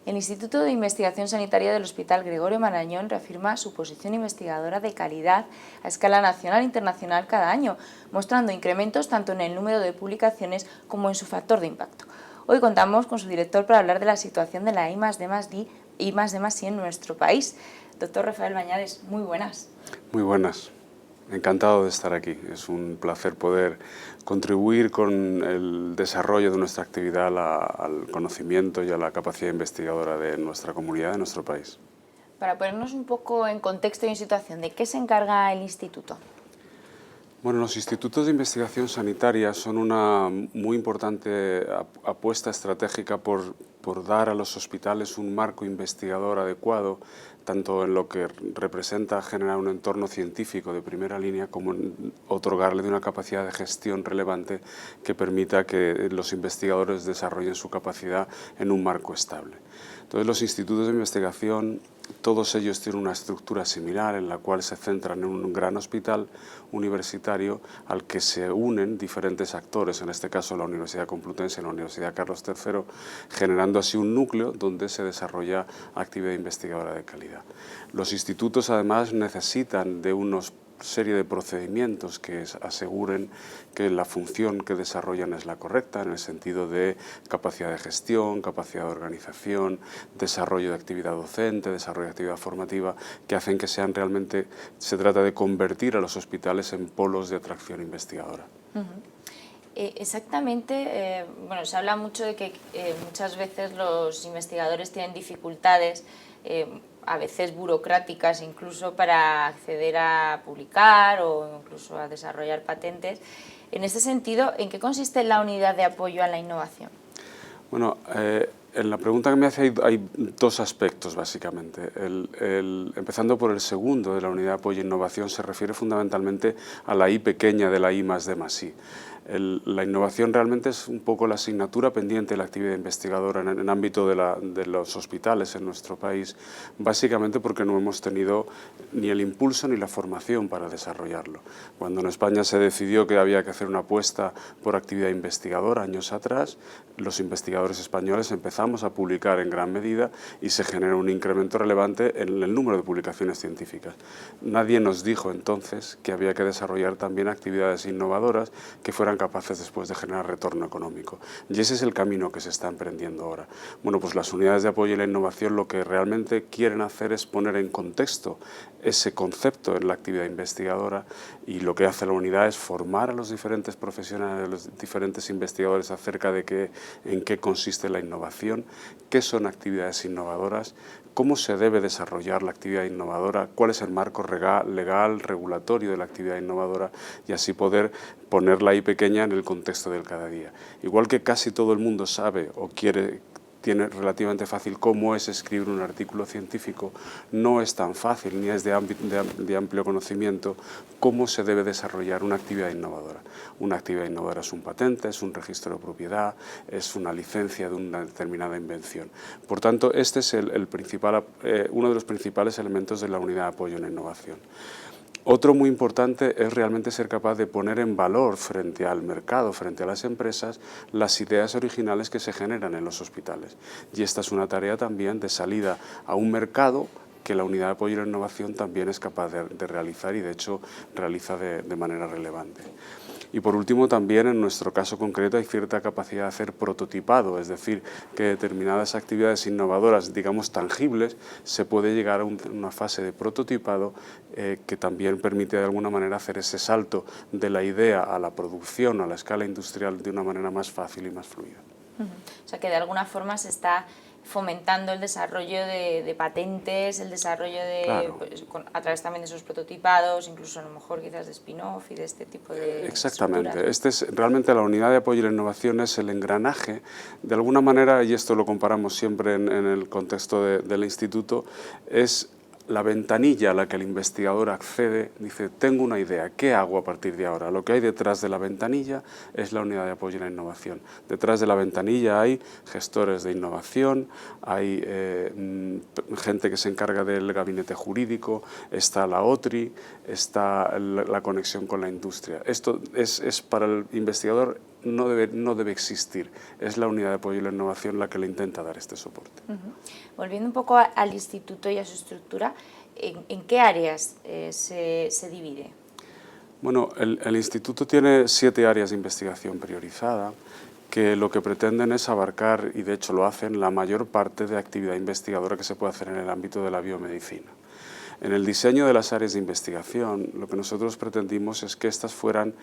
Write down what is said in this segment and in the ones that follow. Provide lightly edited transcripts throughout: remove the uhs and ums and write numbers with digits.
El Instituto de Investigación Sanitaria del Hospital Gregorio Marañón reafirma su posición investigadora de calidad a escala nacional e internacional cada año, mostrando incrementos tanto en el número de publicaciones como en su factor de impacto. Hoy contamos con su director para hablar de la situación de la I+D+I en nuestro país. Doctor Rafael Bañales, muy buenas. Muy buenas. Encantado de estar aquí. Es un placer poder contribuir con el desarrollo de nuestra actividad al conocimiento y a la capacidad investigadora de nuestra comunidad, de nuestro país. Para ponernos un poco en contexto y en situación, ¿de qué se encarga el instituto? Bueno, los institutos de investigación sanitaria son una muy importante apuesta estratégica por dar a los hospitales un marco investigador adecuado, tanto en lo que representa generar un entorno científico de primera línea, como en otorgarle una capacidad de gestión relevante que permita que los investigadores desarrollen su capacidad en un marco estable. Entonces, los institutos de investigación, todos ellos tienen una estructura similar en la cual se centran en un gran hospital universitario al que se unen diferentes actores, en este caso la Universidad Complutense y la Universidad Carlos III, generando así un núcleo donde se desarrolla actividad investigadora de calidad. Los institutos además necesitan de unos serie de procedimientos que aseguren que la función que desarrollan es la correcta, en el sentido de capacidad de gestión, capacidad de organización, desarrollo de actividad docente, desarrollo de actividad formativa, que hacen que sean realmente, se trata de convertir a los hospitales en polos de atracción investigadora. Exactamente, bueno, se habla mucho de que muchas veces los investigadores tienen dificultades, a veces burocráticas, incluso para acceder a publicar o incluso a desarrollar patentes. En este sentido, ¿en qué consiste la unidad de apoyo a la innovación? Bueno, en la pregunta que me hace hay dos aspectos, básicamente. Empezando por el segundo, de la unidad de apoyo a innovación, se refiere fundamentalmente a la I pequeña de la I+D+I. La innovación realmente es un poco la asignatura pendiente de la actividad investigadora en el ámbito de los hospitales en nuestro país, básicamente porque no hemos tenido ni el impulso ni la formación para desarrollarlo. Cuando en España se decidió que había que hacer una apuesta por actividad investigadora años atrás, los investigadores españoles empezamos a publicar en gran medida y se generó un incremento relevante en el número de publicaciones científicas. Nadie nos dijo entonces que había que desarrollar también actividades innovadoras que fueran capaces después de generar retorno económico. Y ese es el camino que se está emprendiendo ahora. Bueno, pues las unidades de apoyo a la innovación lo que realmente quieren hacer es poner en contexto ese concepto en la actividad investigadora, y lo que hace la unidad es formar a los diferentes profesionales, a los diferentes investigadores acerca de en qué consiste la innovación, qué son actividades innovadoras, cómo se debe desarrollar la actividad innovadora, cuál es el marco legal, regulatorio de la actividad innovadora, y así poder poner la I pequeña en el contexto del cada día. Igual que casi todo el mundo sabe o tiene relativamente fácil cómo es escribir un artículo científico, no es tan fácil ni es de amplio conocimiento cómo se debe desarrollar una actividad innovadora. Una actividad innovadora es un patente, es un registro de propiedad, es una licencia de una determinada invención. Por tanto, este es uno de los principales elementos de la unidad de apoyo en la innovación. Otro muy importante es realmente ser capaz de poner en valor frente al mercado, frente a las empresas, las ideas originales que se generan en los hospitales. Y esta es una tarea también de salida a un mercado que la unidad de apoyo a la innovación también es capaz de realizar, y de hecho realiza de manera relevante. Y por último, también en nuestro caso concreto hay cierta capacidad de hacer prototipado, es decir, que determinadas actividades innovadoras, digamos tangibles, se puede llegar a una fase de prototipado que también permite de alguna manera hacer ese salto de la idea a la producción, a la escala industrial, de una manera más fácil y más fluida. O sea que de alguna forma se está fomentando el desarrollo de patentes, el desarrollo Claro. pues, a través también de esos prototipados, incluso a lo mejor quizás de spin-off y de este tipo de Exactamente. estructuras. Realmente la unidad de apoyo a la innovación es el engranaje, de alguna manera, y esto lo comparamos siempre en el contexto del instituto, es la ventanilla a la que el investigador accede, dice, tengo una idea, ¿qué hago a partir de ahora? Lo que hay detrás de la ventanilla es la unidad de apoyo a la innovación. Detrás de la ventanilla hay gestores de innovación, hay gente que se encarga del gabinete jurídico, está la OTRI, está la conexión con la industria. Esto es para el investigador no debe existir. Es la unidad de apoyo y la innovación la que le intenta dar este soporte. Volviendo un poco al instituto y a su estructura, ¿en qué áreas se divide? Bueno, el instituto tiene 7 áreas de investigación priorizada que lo que pretenden es abarcar, y de hecho lo hacen, la mayor parte de actividad investigadora que se puede hacer en el ámbito de la biomedicina. En el diseño de las áreas de investigación, lo que nosotros pretendimos es que éstas fueran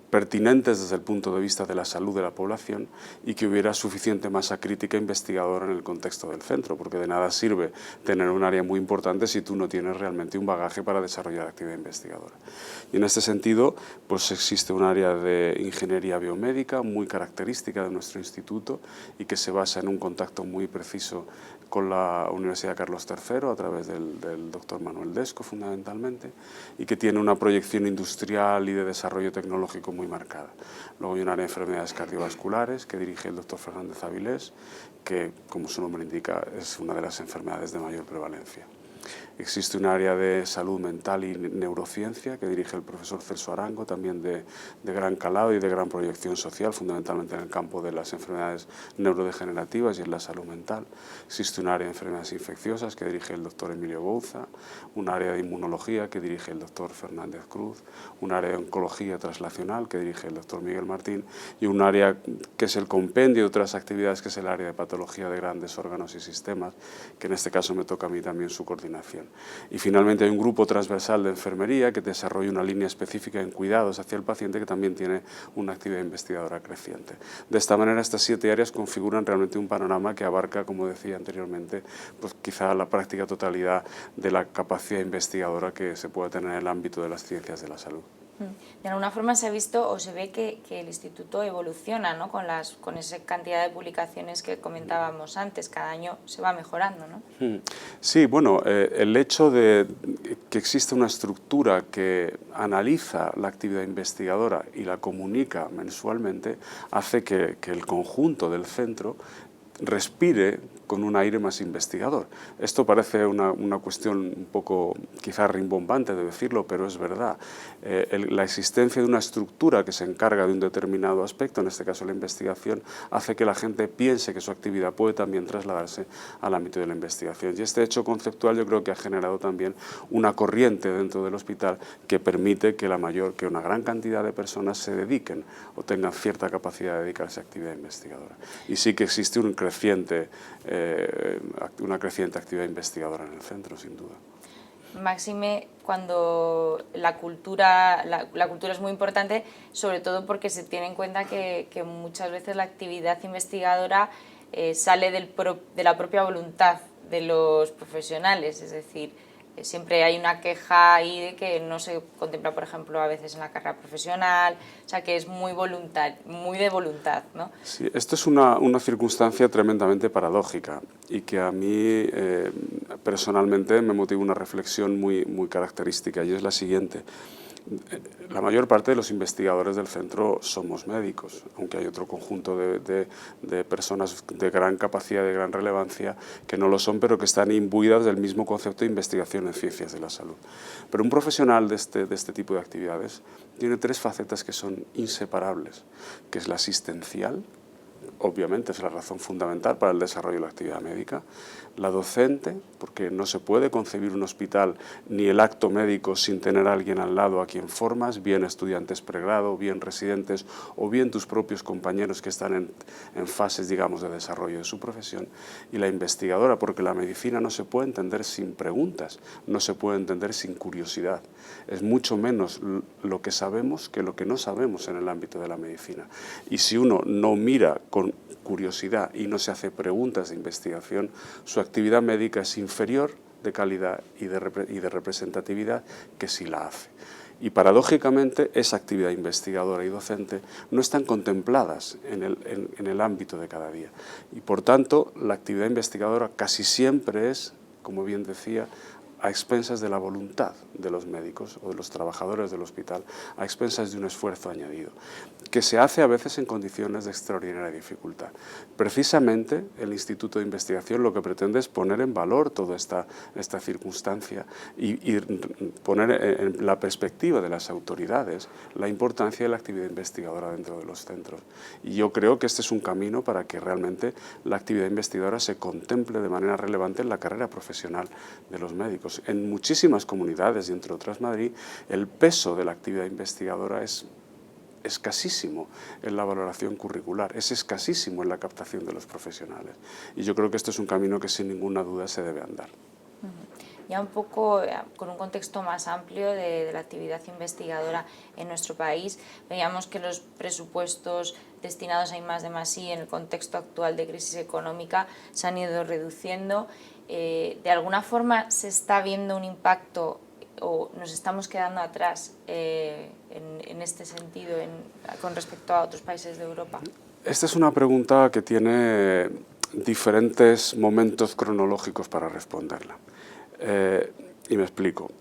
pertinentes desde el punto de vista de la salud de la población y que hubiera suficiente masa crítica investigadora en el contexto del centro, porque de nada sirve tener un área muy importante si tú no tienes realmente un bagaje para desarrollar actividad investigadora. Y en este sentido, pues existe un área de ingeniería biomédica muy característica de nuestro instituto y que se basa en un contacto muy preciso con la Universidad Carlos III a través del doctor Manuel Desco fundamentalmente, y que tiene una proyección industrial y de desarrollo tecnológico muy marcada. Luego hay un área de enfermedades cardiovasculares que dirige el doctor Fernández Avilés, que como su nombre indica es una de las enfermedades de mayor prevalencia. Existe un área de salud mental y neurociencia que dirige el profesor Celso Arango, también de gran calado y de gran proyección social, fundamentalmente en el campo de las enfermedades neurodegenerativas y en la salud mental. Existe un área de enfermedades infecciosas que dirige el doctor Emilio Bouza, un área de inmunología que dirige el doctor Fernández Cruz, un área de oncología translacional que dirige el doctor Miguel Martín y un área que es el compendio de otras actividades que es el área de patología de grandes órganos y sistemas, que en este caso me toca a mí también su coordinación. Y finalmente hay un grupo transversal de enfermería que desarrolla una línea específica en cuidados hacia el paciente que también tiene una actividad investigadora creciente. De esta manera estas 7 áreas configuran realmente un panorama que abarca, como decía anteriormente, pues quizá la práctica totalidad de la capacidad investigadora que se puede tener en el ámbito de las ciencias de la salud. De alguna forma se ha visto o se ve que el instituto evoluciona, ¿no? con esa cantidad de publicaciones que comentábamos antes, cada año se va mejorando, ¿no? Sí, bueno, el hecho de que existe una estructura que analiza la actividad investigadora y la comunica mensualmente hace que el conjunto del centro respire con un aire más investigador. Esto parece una cuestión un poco quizá rimbombante de decirlo, pero es verdad. La existencia de una estructura que se encarga de un determinado aspecto, en este caso la investigación, hace que la gente piense que su actividad puede también trasladarse al ámbito de la investigación. Y este hecho conceptual yo creo que ha generado también una corriente dentro del hospital que permite que una gran cantidad de personas se dediquen o tengan cierta capacidad de dedicarse a actividad investigadora. Y sí que existe una creciente actividad investigadora en el centro, sin duda. Máxime cuando la cultura es muy importante, sobre todo porque se tiene en cuenta que muchas veces la actividad investigadora sale de la propia voluntad de los profesionales, es decir, siempre hay una queja ahí de que no se contempla, por ejemplo, a veces en la carrera profesional, o sea que es muy de voluntad, ¿no? Sí, esto es una circunstancia tremendamente paradójica y que a mí personalmente me motiva una reflexión muy característica, y es la siguiente. La mayor parte de los investigadores del centro somos médicos, aunque hay otro conjunto de personas de gran capacidad, de gran relevancia, que no lo son, pero que están imbuidas del mismo concepto de investigación en ciencias de la salud. Pero un profesional de este tipo de actividades tiene 3 facetas que son inseparables, que es la asistencial, obviamente es la razón fundamental para el desarrollo de la actividad médica, la docente, porque no se puede concebir un hospital ni el acto médico sin tener a alguien al lado a quien formas, bien estudiantes pregrado, bien residentes o bien tus propios compañeros que están en fases, digamos, de desarrollo de su profesión, y la investigadora, porque la medicina no se puede entender sin preguntas, no se puede entender sin curiosidad. Es mucho menos lo que sabemos que lo que no sabemos en el ámbito de la medicina. Y si uno no mira con curiosidad y no se hace preguntas de investigación, su actividad médica es inferior de calidad y de representatividad que si la hace. Y paradójicamente esa actividad investigadora y docente no están contempladas en el ámbito de cada día. Y por tanto la actividad investigadora casi siempre es, como bien decía, a expensas de la voluntad de los médicos o de los trabajadores del hospital, a expensas de un esfuerzo añadido, que se hace a veces en condiciones de extraordinaria dificultad. Precisamente el Instituto de Investigación lo que pretende es poner en valor toda esta circunstancia y poner en la perspectiva de las autoridades la importancia de la actividad investigadora dentro de los centros. Y yo creo que este es un camino para que realmente la actividad investigadora se contemple de manera relevante en la carrera profesional de los médicos. En muchísimas comunidades, y entre otras Madrid, el peso de la actividad investigadora es escasísimo en la valoración curricular, es escasísimo en la captación de los profesionales. Y yo creo que esto es un camino que sin ninguna duda se debe andar. Ya un poco con un contexto más amplio de la actividad investigadora en nuestro país, veíamos que los presupuestos destinados a I+D+I en el contexto actual de crisis económica se han ido reduciendo. ¿De alguna forma se está viendo un impacto o nos estamos quedando atrás en este sentido con respecto a otros países de Europa? Esta es una pregunta que tiene diferentes momentos cronológicos para responderla. Y me explico.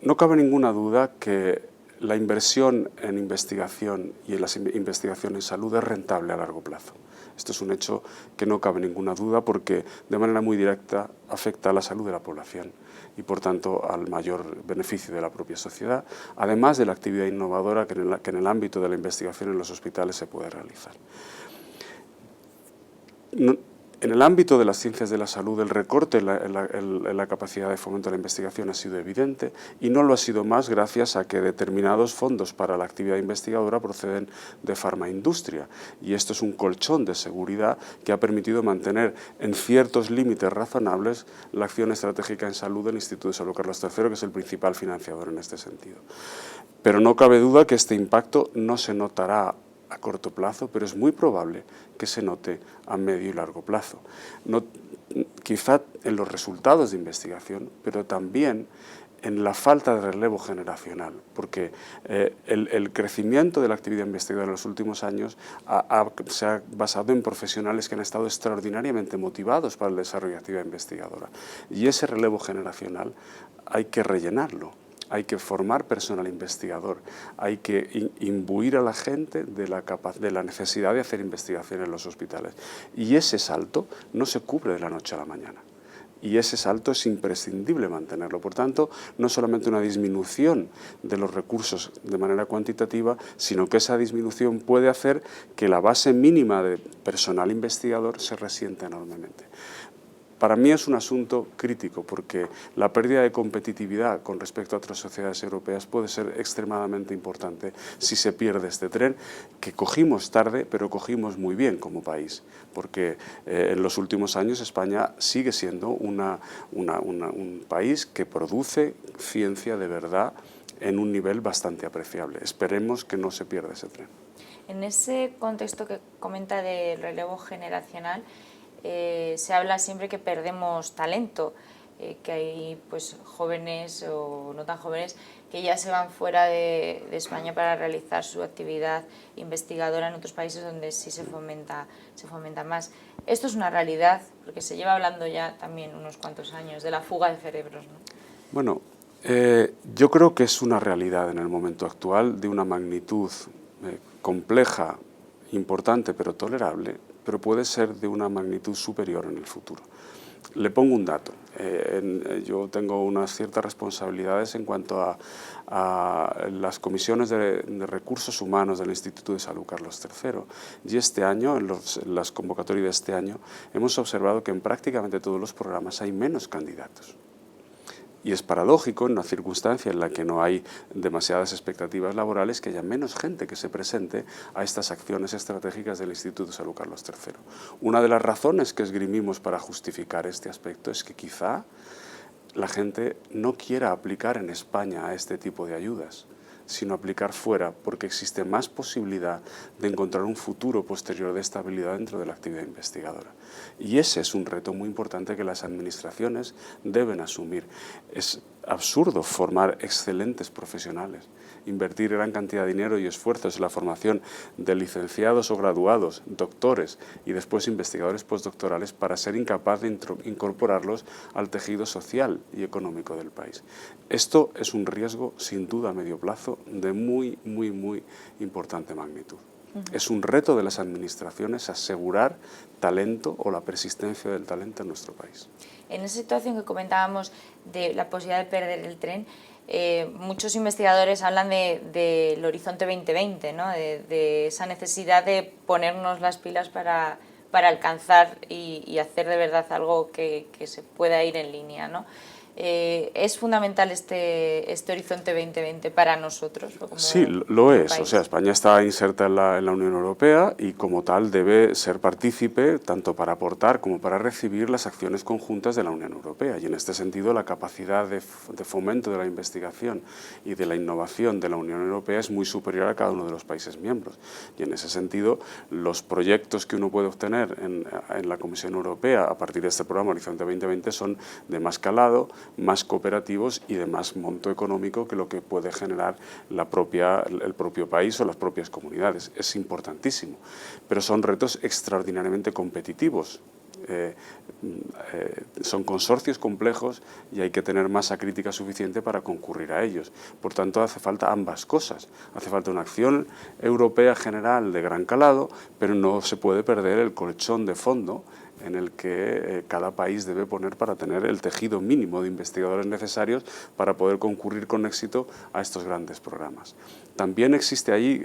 No cabe ninguna duda que la inversión en investigación y en la investigación en salud es rentable a largo plazo. Esto es un hecho que no cabe ninguna duda porque de manera muy directa afecta a la salud de la población y por tanto al mayor beneficio de la propia sociedad, además de la actividad innovadora que en el ámbito de la investigación en los hospitales se puede realizar. En el ámbito de las ciencias de la salud, el recorte en la capacidad de fomento de la investigación ha sido evidente y no lo ha sido más gracias a que determinados fondos para la actividad investigadora proceden de farmaindustria. Y esto es un colchón de seguridad que ha permitido mantener en ciertos límites razonables la acción estratégica en salud del Instituto de Salud Carlos III, que es el principal financiador en este sentido. Pero no cabe duda que este impacto no se notará a corto plazo, pero es muy probable que se note a medio y largo plazo. Quizá en los resultados de investigación, pero también en la falta de relevo generacional, porque el crecimiento de la actividad investigadora en los últimos años se ha basado en profesionales que han estado extraordinariamente motivados para el desarrollo de actividad investigadora. Y ese relevo generacional hay que rellenarlo. Hay que formar personal investigador, hay que imbuir a la gente de la necesidad de hacer investigación en los hospitales. Y ese salto no se cubre de la noche a la mañana. Y ese salto es imprescindible mantenerlo. Por tanto, no solamente una disminución de los recursos de manera cuantitativa, sino que esa disminución puede hacer que la base mínima de personal investigador se resienta enormemente. Para mí es un asunto crítico porque la pérdida de competitividad con respecto a otras sociedades europeas puede ser extremadamente importante si se pierde este tren que cogimos tarde, pero cogimos muy bien como país, porque en los últimos años España sigue siendo un país que produce ciencia de verdad en un nivel bastante apreciable. Esperemos que no se pierda ese tren. En ese contexto que comenta del relevo generacional, se habla siempre que perdemos talento, que hay pues, jóvenes o no tan jóvenes que ya se van fuera de España para realizar su actividad investigadora en otros países donde sí se fomenta más. Esto es una realidad, porque se lleva hablando ya también unos cuantos años de la fuga de cerebros, ¿no? Bueno, yo creo que es una realidad en el momento actual de una magnitud compleja, importante pero tolerable, pero puede ser de una magnitud superior en el futuro. Le pongo un dato. Yo tengo unas ciertas responsabilidades en cuanto a las comisiones de recursos humanos del Instituto de Salud Carlos III. Y este año, en las convocatorias de este año, hemos observado que en prácticamente todos los programas hay menos candidatos. Y es paradójico, en una circunstancia en la que no hay demasiadas expectativas laborales, que haya menos gente que se presente a estas acciones estratégicas del Instituto de Salud Carlos III. Una de las razones que esgrimimos para justificar este aspecto es que quizá la gente no quiera aplicar en España a este tipo de ayudas, sino aplicar fuera, porque existe más posibilidad de encontrar un futuro posterior de estabilidad dentro de la actividad investigadora. Y ese es un reto muy importante que las administraciones deben asumir. Es absurdo formar excelentes profesionales, invertir gran cantidad de dinero y esfuerzos en la formación de licenciados o graduados, doctores y después investigadores postdoctorales para ser incapaz de incorporarlos al tejido social y económico del país. Esto es un riesgo, sin duda, a medio plazo de muy importante magnitud. Es un reto de las administraciones asegurar talento o la persistencia del talento en nuestro país. En esa situación que comentábamos de la posibilidad de perder el tren, muchos investigadores hablan del horizonte 2020, ¿no? de esa necesidad de ponernos las pilas para alcanzar y hacer de verdad algo que se pueda ir en línea, ¿no? ¿Es fundamental este horizonte 2020 para nosotros? Sí, lo es. O sea, España está inserta en la Unión Europea y como tal debe ser partícipe tanto para aportar como para recibir las acciones conjuntas de la Unión Europea. Y en este sentido la capacidad de fomento de la investigación y de la innovación de la Unión Europea es muy superior a cada uno de los países miembros. Y en ese sentido los proyectos que uno puede obtener en la Comisión Europea a partir de este programa Horizonte 2020 son de más calado, más cooperativos y de más monto económico que lo que puede generar el propio país o las propias comunidades. Es importantísimo, pero son retos extraordinariamente competitivos. Son consorcios complejos y hay que tener masa crítica suficiente para concurrir a ellos. Por tanto, hace falta ambas cosas. Hace falta una acción europea general de gran calado, pero no se puede perder el colchón de fondo en el que cada país debe poner para tener el tejido mínimo de investigadores necesarios para poder concurrir con éxito a estos grandes programas. También existe ahí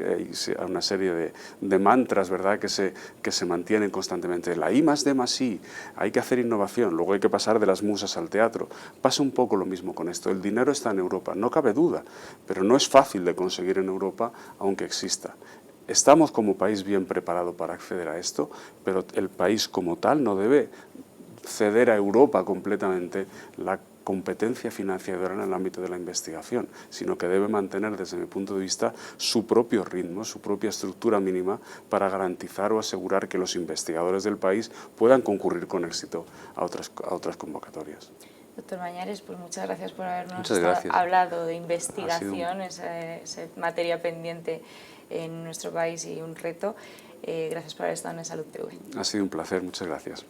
una serie de mantras, ¿verdad?, que se mantienen constantemente. La I+D+I, hay que hacer innovación, luego hay que pasar de las musas al teatro. Pasa un poco lo mismo con esto. El dinero está en Europa, no cabe duda, pero no es fácil de conseguir en Europa, aunque exista. Estamos como país bien preparado para acceder a esto, pero el país como tal no debe ceder a Europa completamente la competencia financiadora en el ámbito de la investigación, sino que debe mantener desde mi punto de vista su propio ritmo, su propia estructura mínima para garantizar o asegurar que los investigadores del país puedan concurrir con éxito a otras convocatorias. Doctor Mañares, pues muchas gracias por habernos hablado de investigación, esa materia pendiente en nuestro país y un reto. Gracias por haber estado en Salud TV. Ha sido un placer, muchas gracias.